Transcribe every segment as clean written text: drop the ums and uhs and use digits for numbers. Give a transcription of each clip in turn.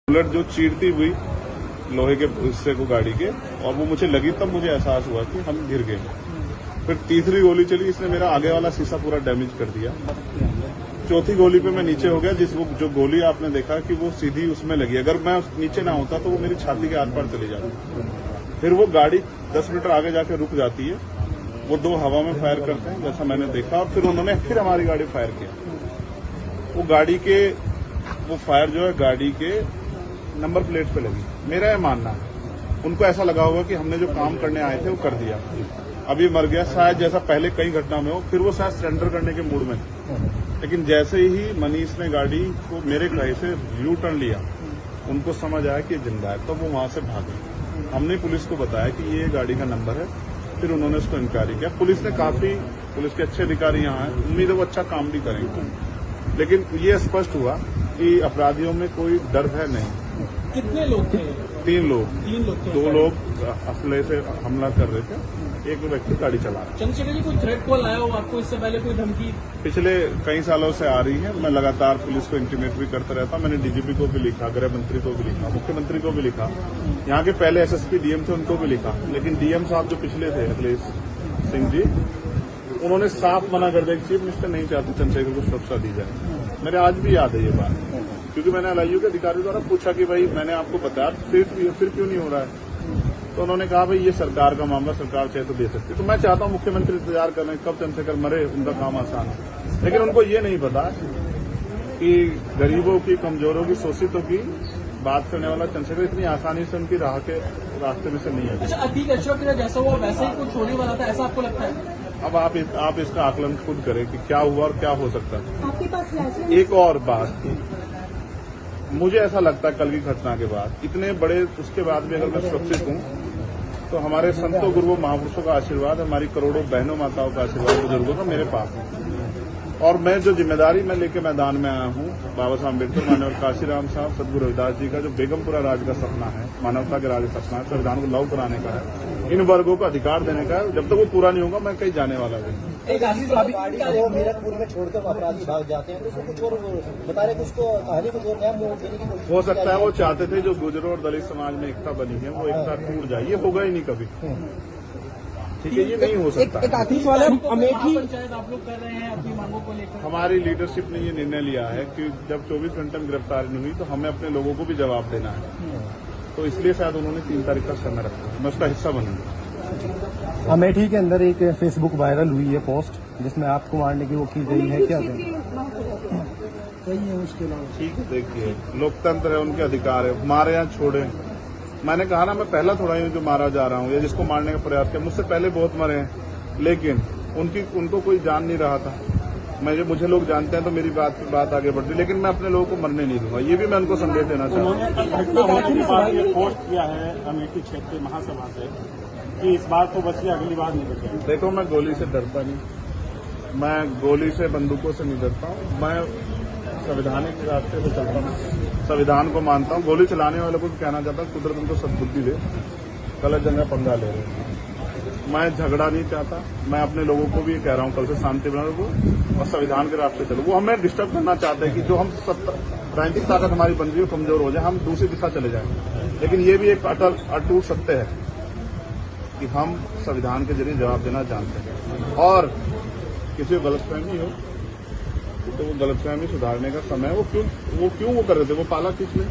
Bullet जो चीरती हुई लोहे के हिस्से को गाड़ी के, और वो मुझे लगी तब मुझे एहसास हुआ कि हम गिर गए। फिर तीसरी गोली चली, इसने मेरा आगे वाला शीशा पूरा डैमेज कर दिया। चौथी गोली पे मैं नीचे हो गया, जो गोली आपने देखा कि वो सीधी उसमें लगी। अगर मैं नीचे ना होता तो वो मेरी छाती के आर पार चली जाती। फिर वो गाड़ी 10 मीटर आगे जाके रुक जाती है। वो दो हवा में फायर करते हैं जैसा मैंने देखा, और फिर उन्होंने फिर हमारी गाड़ी फायर किया। वो गाड़ी के वो फायर जो है गाड़ी के नंबर प्लेट पे लगी। मेरा यह मानना है उनको ऐसा लगा होगा कि हमने जो काम करने आए थे वो कर दिया, अब ये मर गया शायद, जैसा पहले कई घटना में हो। फिर वो शायद सरेंडर करने के मूड में, लेकिन जैसे ही मनीष ने गाड़ी को मेरे कहे से यू टर्न लिया, उनको समझ आया कि जिंदा है, तो वो वहां से भागे। हमने पुलिस को बताया कि ये गाड़ी का नंबर है, फिर उन्होंने उसको इंक्वायरी किया। पुलिस के अच्छे अधिकारी यहाँ हैं, उम्मीद है वो अच्छा काम भी करेंगे। लेकिन ये स्पष्ट हुआ कि अपराधियों में कोई डर है नहीं। कितने लोग थे? 3 लोग। 3 लोग थे। 2 लोग असले से हमला कर रहे थे, एक व्यक्ति गाड़ी चला रहा। चंद्रशेखर जी, कोई थ्रेट कॉल आया हो आपको इससे पहले, कोई धमकी? पिछले कई सालों से आ रही है। मैं लगातार पुलिस को इंटीमेट भी करता रहता। मैंने डीजीपी को भी लिखा, गृह मंत्री को भी लिखा, मुख्यमंत्री को भी लिखा, यहाँ के पहले एसएसपी डीएम थे उनको भी लिखा। लेकिन डीएम साहब जो पिछले थे अखिलेश सिंह जी, उन्होंने साफ मना कर दिया कि चीफ मिनिस्टर नहीं चाहते चंद्रशेखर को सुरक्षा दी जाए। मेरे आज भी याद है ये बात, क्योंकि मैंने एलआईयू के अधिकारियों द्वारा पूछा कि भाई मैंने आपको बताया फिर क्यों नहीं हो रहा है। तो उन्होंने कहा भाई ये सरकार का मामला, सरकार चाहे तो दे सकती। तो मैं चाहता हूं मुख्यमंत्री इंतजार कर रहे हैं कब चंद्रशेखर मरे, उनका काम आसान है। लेकिन उनको ये नहीं पता कि गरीबों की, कमजोरों की, शोषितों की बात करने वाला चंद्रशेखर इतनी आसानी से उनकी रास्ते में से नहीं है। अच्छा, अतीक अशरफ जैसा हुआ वैसे ही कुछ होने वाला था, ऐसा आपको लगता है? अब आप इसका आकलन खुद करें कि क्या हुआ और क्या हो सकता है। आपके पास एक और बात, मुझे ऐसा लगता है कल की घटना के बाद, इतने बड़े उसके बाद भी अगर मैं सुरक्षित हूं तो हमारे संतों गुरुओं महापुरुषों का आशीर्वाद, हमारी करोड़ों बहनों माताओं का आशीर्वाद, बुजुर्गों का मेरे पास है। और मैं जो जिम्मेदारी मैं लेके मैदान में आया हूं, बाबा साहब अम्बेडकर, माननीय काशीराम साहब, सदगुरु रविदास जी का जो बेगमपुरा राज का सपना है, मानवता के राज का सपना है, संविधान को लागू कराने का है, इन वर्गों को अधिकार देने का है, जब तक वो पूरा नहीं होगा मैं कहीं जाने वाला नहीं। वो मीरकपुर में छोड़कर अपराधी भाग जाते हैं, तो उसको कुछ और बता रहे, कुछ तो कहानी कुछ और नया मोड़ देने की कोशिश हो सकता है वो चाहते थे जो गुजरों और दलित समाज में एकता बनी है वो एकता टूट जाए। ये होगा ही नहीं कभी, ठीक है, ये नहीं हो सकता। एक आतिश वाला अमेठी पंचायत आप लोग कर रहे हैं अपनी मांगों को लेकर। हमारी लीडरशिप ने ये निर्णय लिया है कि जब 24 घंटे में गिरफ्तारी नहीं हुई तो हमें अपने लोगों को भी जवाब देना है। तो इसलिए शायद उन्होंने 3 तारीख का समय रखा, मैं उसका हिस्सा बनूंगा। अमेठी के अंदर एक फेसबुक वायरल हुई है पोस्ट, जिसमें आपको मारने की वो की गई है, क्या उसके अलावा? ठीक है, देखिए लोकतंत्र है, उनके अधिकार है, मारे या छोड़े। मैंने कहा ना, मैं पहला थोड़ा ही जो मारा जा रहा हूँ या जिसको मारने का प्रयास किया, मुझसे पहले बहुत मरे हैं, लेकिन उनको कोई जान नहीं रहा था। मुझे लोग जानते हैं तो मेरी बात आगे बढ़ती, लेकिन मैं अपने लोगों को मरने नहीं दूंगा। ये भी मैं उनको संदेश देना चाहता हूँ। पोस्ट किया है अमेठी क्षेत्रीय महासभा से कि इस बार तो बचिए, अगली बार नहीं बचे। देखो, मैं गोली से डरता नहीं, मैं गोली से, बंदूकों से नहीं डरता हूँ। मैं संवैधानिक रास्ते पे चलता हूँ, संविधान को मानता हूँ। गोली चलाने वालों को कहना चाहता हूँ कुदरत उनको सद्बुद्धि दे, गलत जगह पंगा ले रहे हैं। मैं झगड़ा नहीं चाहता, मैं अपने लोगों को भी कह रहा हूँ कल से शांति बना रखो और संविधान के रास्ते चलो। वो हमें डिस्टर्ब करना चाहते हैं कि जो हम राजनीतिक ताकत हमारी बन रही है कमजोर हो जाए, हम दूसरी दिशा चले जाएं। लेकिन ये भी एक अटूट सत्य है कि हम संविधान के जरिए जवाब देना जानते हैं, और किसी को गलतफहमी हो तो वो गलतफहमी सुधारने का समय है। वो क्यों कर रहे थे, वो पाला किस में?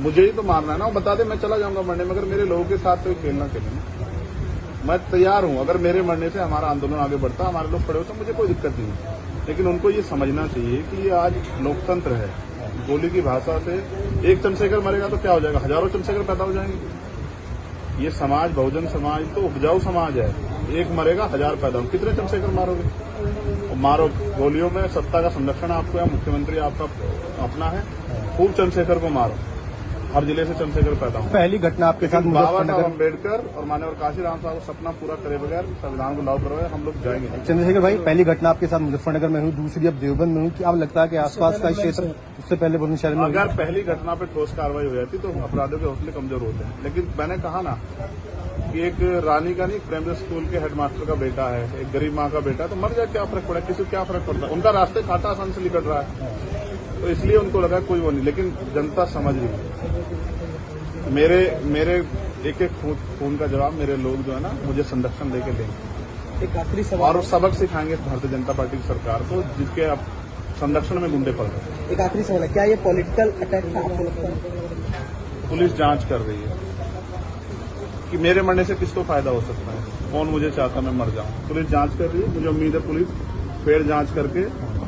मुझे ही तो मारना है ना, वो बता दे मैं चला जाऊंगा मरने, मगर मेरे लोगों के साथ तो खेलना खेलना मैं तैयार हूं। अगर मेरे मरने से हमारा आंदोलन आगे बढ़ता, हमारे लोग खड़े हो, तो मुझे कोई दिक्कत नहीं है। लेकिन उनको ये समझना चाहिए कि ये आज लोकतंत्र है। गोली की भाषा से एक चंद्रशेखर मरेगा तो क्या हो जाएगा, हजारों चंद्रशेखर पैदा हो जाएंगे। ये समाज, बहुजन समाज तो उपजाऊ समाज है, एक मरेगा 1000 पैदा हो, कितने चंद्रशेखर मारोगे? मारो, गोलियों में सत्ता का संरक्षण आपको है, मुख्यमंत्री आपका अपना है, खूब चंद्रशेखर को मारो, हर जिले से चंद्रशेखर पैदा हो। पहली घटना आपके साथ बाबा साहब अम्बेडकर और माननीय काशीराम साहब को सपना पूरा करे बगैर संविधान को लागू करवाए हम लोग जाएंगे नहीं। चंद्रशेखर भाई, पहली घटना आपके साथ मुजफ्फरनगर में हुई, दूसरी अब देवबंद में हुई, क्या आप लगता है कि आसपास का क्षेत्र उससे पहले बुलंदशहर में? अगर पहली घटना पे ठोस कार्रवाई हो जाती तो अपराधियों के हौसले कमजोर होते हैं। लेकिन मैंने कहा ना कि एक रानी का नहीं, प्राइमरी स्कूल के हेडमास्टर का बेटा है, एक गरीब माँ का बेटा है, तो मर जाए क्या फर्क पड़ा, किसी को क्या फर्क पड़ता है? उनका रास्ते घाटा आसान से निकल रहा है। तो इसलिए उनको लगा कोई वो नहीं, लेकिन जनता समझ रही है। मेरे एक एक खून का जवाब मेरे लोग जो है ना मुझे संरक्षण देके देंगे एक आखिरी सवाल और सबक सिखाएंगे भारतीय जनता पार्टी की सरकार को, जिसके अब संरक्षण में गुंडे पड़ रहे हैं। एक आखिरी सवाल है, क्या ये पॉलिटिकल अटैक था आपको लगता है? पुलिस जांच कर रही है कि मेरे मरने से किसको फायदा हो सकता है, कौन मुझे चाहता मैं मर जाऊं। पुलिस जांच कर रही है, मुझे उम्मीद है पुलिस फेर जांच करके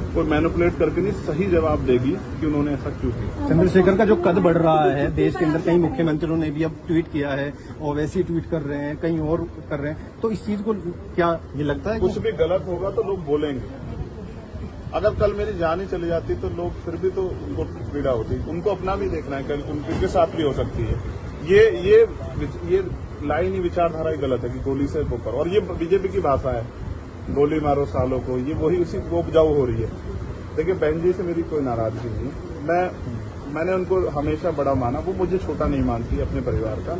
कोई मैनिपुलेट करके नहीं सही जवाब देगी कि उन्होंने ऐसा क्यों किया। चंद्रशेखर का जो कद बढ़ रहा है देश के अंदर, कई मुख्यमंत्रियों ने भी अब ट्वीट किया है, ओवैसी ट्वीट कर रहे हैं, कहीं और कर रहे हैं, तो इस चीज को क्या ये लगता है कुछ भी गलत होगा तो लोग बोलेंगे। अगर कल मेरी जान ही चली जाती तो लोग फिर भी तो उनको पीड़ा होती, उनको अपना भी देखना है, कल उनके साथ भी हो सकती है। ये लाइन ही विचारधारा ही गलत है कि गोली से वो करो, और ये बीजेपी की भाषा है, गोली मारो सालों को, ये वही उसी वो उपजाऊ हो रही है। देखिए बहन जी से मेरी कोई नाराजगी नहीं, मैंने उनको हमेशा बड़ा माना, वो मुझे छोटा नहीं मानती अपने परिवार का।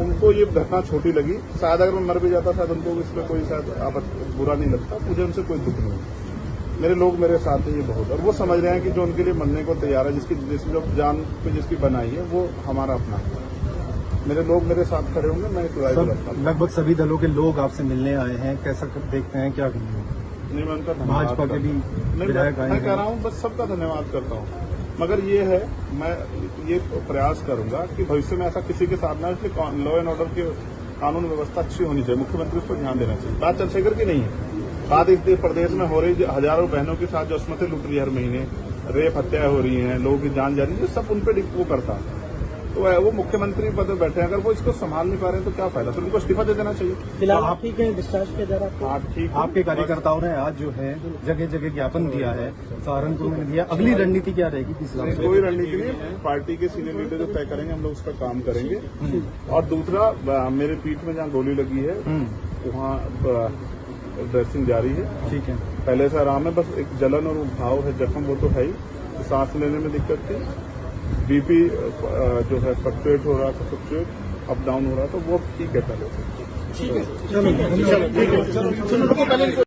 उनको ये घटना छोटी लगी, शायद अगर मैं मर भी जाता शायद उनको इसमें कोई शायद बुरा नहीं लगता, मुझे उनसे कोई दुख नहीं। मेरे लोग मेरे साथ हैं ये बहुत, और वो समझ रहे हैं कि जो उनके लिए मरने को तैयार है, जिसकी जो जान पे जिसकी बनाई है वो हमारा अपना है। मेरे लोग मेरे साथ खड़े होंगे, मैं इस लड़ाई को लड़ता हूं। लगभग सभी दलों के लोग आपसे मिलने आए हैं, कैसा देखते हैं, क्या कहेंगे? नहीं, मैं उनका धन्यवाद भाजपा के भी विधायक आए मैं कह हैं। रहा हूँ बस सबका धन्यवाद करता हूँ, मगर ये है मैं ये प्रयास करूंगा कि भविष्य में ऐसा किसी के साथ ना, इसलिए लॉ एंड ऑर्डर की कानून व्यवस्था अच्छी होनी चाहिए, मुख्यमंत्री उस पर ध्यान देना चाहिए। बात चंद्रशेखर की नहीं है, बात इस प्रदेश में हो रही हजारों बहनों के साथ जो अस्मतें लुट रही है हर महीने, रेप हत्याएं हो रही हैं, लोगों की जान जा रही है, सब उन पर वो करता है। तो वो मुख्यमंत्री पद में बैठे हैं, अगर वो इसको संभाल नहीं पा रहे हैं तो क्या फायदा, फिर उनको इस्तीफा दे देना चाहिए। फिलहाल आप ठीक है, डिस्चार्ज किया जा रहा है? आप ठीक आपके कार्यकर्ताओं ने आज जो है जगह जगह ज्ञापन दिया है, सहारनपुर में दिया, अगली रणनीति क्या रहेगी? किस हिसाब से? कोई रणनीति नहीं, पार्टी के सीनियर लीडर जो तय करेंगे हम लोग उस पर काम करेंगे। और दूसरा, मेरे पीठ में जहाँ गोली लगी है वहाँ ड्रेसिंग जारी है, ठीक है, पहले से आराम है, बस एक जलन और घाव है, जख्म वो तो है ही, सांस लेने में दिक्कत थी, बीपी जो है फ्लक्चुएट हो रहा था, फ्लक्चुएट अप डाउन हो रहा था, वो ठीक है पहले से। ठीक है, चलो